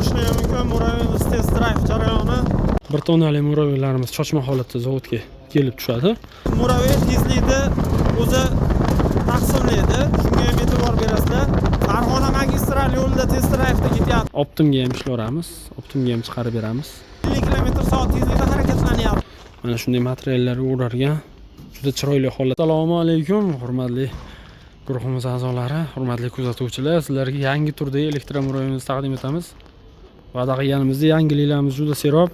Ko'rishlari mumkin Muraviyamiz test drive jarayoni. Bir tonali Muraviylarimiz chochma holatda zavodga kelib tushadi. Muraviy tezlikni o'zi taqsimlaydi. Shunga ham e'tibor berasizlar. Farg'ona magistral yo'lida test drive'da ketyapti. Optimga ham ishlayveramiz, optimga ham chiqarib beramiz. 50 km/soat tezlikda harakatlanyapti. Mana shunday materiallar o'ralgan juda chiroyli holat. Assalomu alaykum, hurmatli guruhimiz a'zolari, hurmatli kuzatuvchilar. Sizlarga yangi turdagi elektromuraviyamizni taqdim etamiz. Va'da qilganimizdek yangiliklarimiz juda serob.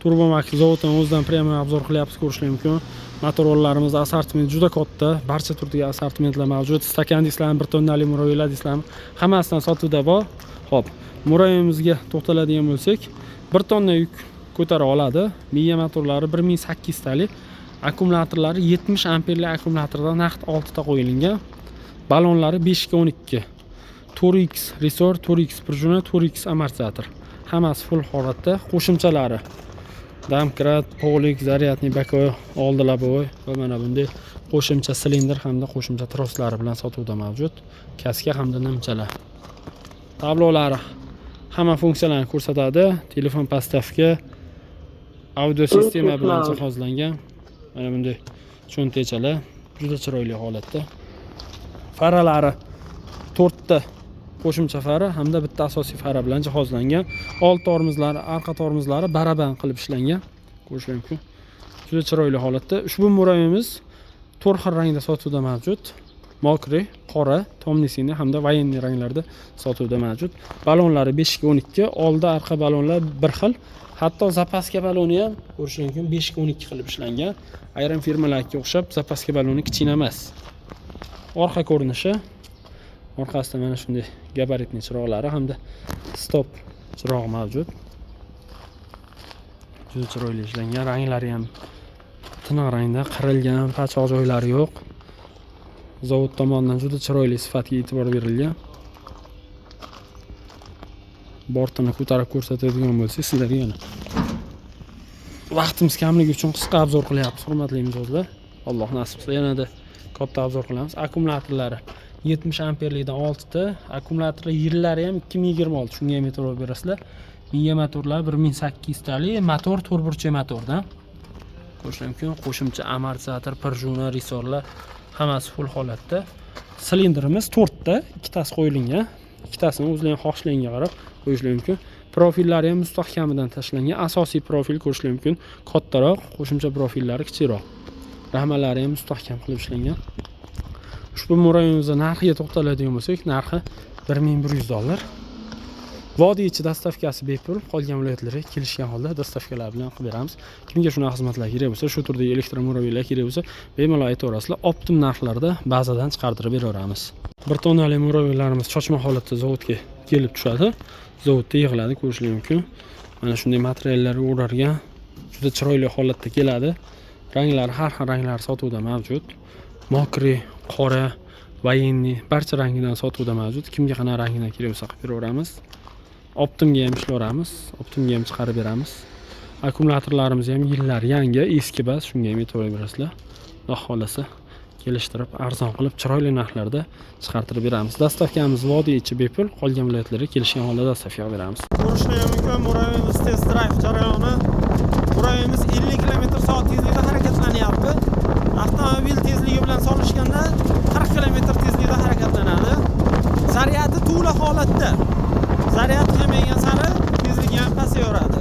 Turbomax zavoddan o'zidan premium obzor qilyapmiz, ko'rishingiz mumkin. Motorlarimiz assortimenti juda katta, barcha turdagi assortimentlar mavjud. Stakan disklarimiz, bir tonnali muraviylar disklarimiz hammasidan sotuvda bor. Xo'p, muraviyamizga to'xtaladigan bo'lsak, 1 tonna yuk ko'tara oladi. Miya motorlari 1800 talik, akkumulyatorlari 70 amperli akkumulyatordan naqd 6 ta qo'yilgan. Balonlari 5 ga 12. 4x resor, 4x prujuna, 4x amortizator. Hammasi full holatda. Qo'shimchalari damkrat, polik, zaryadniy bakoy, oldi labovoy va mana bunday qo'shimcha silindr hamda qo'shimcha troslari bilan sotuvda mavjud. Kaska hamda nimchalar. Tablolari hamma funksiyalarni ko'rsatadi. Telefon postavka, audio sistema bilan jihozlangan. Mana bunday cho'ntachalar juda chiroyli holatda. Faralari 4 ta qo'shimcha fara hamda bitta asosiy fara bilan jihozlangan. Old tormozlari, arqa tormozlari baraban qilib ishlangan. Ko'rishingiz mumkin. Juda chiroyli holatda. Ushbu muraviyamiz 4 xil rangda sotuvda mavjud. Mokri, qora, tomnisini hamda vayenniy ranglarda sotuvda mavjud. Balonlari 5 ga 12, oldi arqa balonlar bir xil. Hatto zapaska baloni ham ko'rishingiz mumkin 5 ga 12 qilib ishlangan. Ayrim firmalarga o'xshab zapaska baloni kichkina emas. Orqa ko'rinishi orqasida mana shunday gabaritli chiroqlari hamda stop chirog'i mavjud. Juda chiroyli ishlangan, ranglari ham tiniq rangda, qirilgan, pachoq joylari yo'q. Zavod tomonidan juda chiroyli sifatga e'tibor berilgan. Bortini ko'tarib ko'rsatadigan bo'lsak, sizlarga yana vaqtimiz kamligi uchun qisqa obzor qilyapmiz, hurmatli mijozlar. Alloh nasib qilsa yanada katta obzor qilamiz. Akkumulyatorlari 70 amperlikdan 6 ta, akkumulyatorlar yillari ham 2026. Shunga ham e'tibor berasizlar. Miya motorlar 1800 talik, motor turburchi motordan. Ko'rishingiz mumkin, qo'shimcha amortizator, prujuna, resorlar hammasi full holatda. Silindrimiz 4 ta, ikkitasi qo'yilgan. Ikkitasini o'zlarining xohishlariga qarab qo'yishingiz mumkin. Profillari ham mustahkamidan tashlangan. Asosiy profil ko'rishingiz mumkin, kattaroq, qo'shimcha profillari kichikroq. Rahmalari ham mustahkam qilib ishlangan. Ushbu muraviyamizning narxiga to'xtaladigan bo'lsak, narxi $1100. Vodiy ichi dastavkasi bepul, qolgan viloyatlarga kelishgan holda dastavkalar bilan qilib beramiz. Kimga shunaqa xizmatlar kerak bo'lsa, shu turdagi elektromuraviylar kerak bo'lsa, bemalol aytaverasizlar. Optim narxlarda bazadan chiqartirib beraveramiz. 1 tonnali muraviylarimiz chochma holatda zavodga kelib tushadi. Zavodda yig'iladi, ko'rishingiz mumkin. Mana shunday materiallar o'ralgan, juda chiroyli holatda keladi. Ranglari har xil ranglar sotuvda mavjud. Mokri, qora, vayenniy barcha rangidan sotuvda mavjud. Kimga qanaqa rangidan kerak bo'lsa qilib beraveramiz. Optimga ham ishlayveramiz, optimga ham chiqarib beramiz. Akkumulyatorlarimiz ham yillar yangi, eski bas, shunga ham e'tibor berasizlar. Xudo xolasa kelishtirib, arzon qilib, chiroyli narxlarda chiqartirib beramiz. Dastavkamiz vodiy ichi bepul, qolgan viloyatlarga kelishgan holda dastavka beramiz. Ko'rishlari mumkin muraviyamiz test drive jarayoni. Muraviyamiz 50 km/soat tezlikda harakatlanyapti. Avtomobil tezligi bilan solishganda 40 km tezlikda harakatlanadi. Zaryadi to'la holatda. Zaryad qilmagan sari tezligi ham pasayoradi.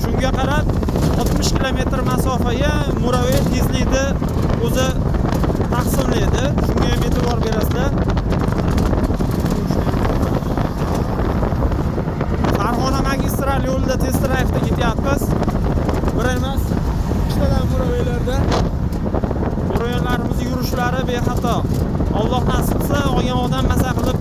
Shunga qarab 60 km masofaga muraviy tezlikni o'zi taqsimlaydi. Shunga ham e'tibor berasizlar. Farg'ona magistral yo'lida test drive'da ketyapmiz. Bir emas, ikkitadan muraviylarda. Muraviylarimiz yurishlari bexato. Alloh nasib qilsa, olgan odam masa qilib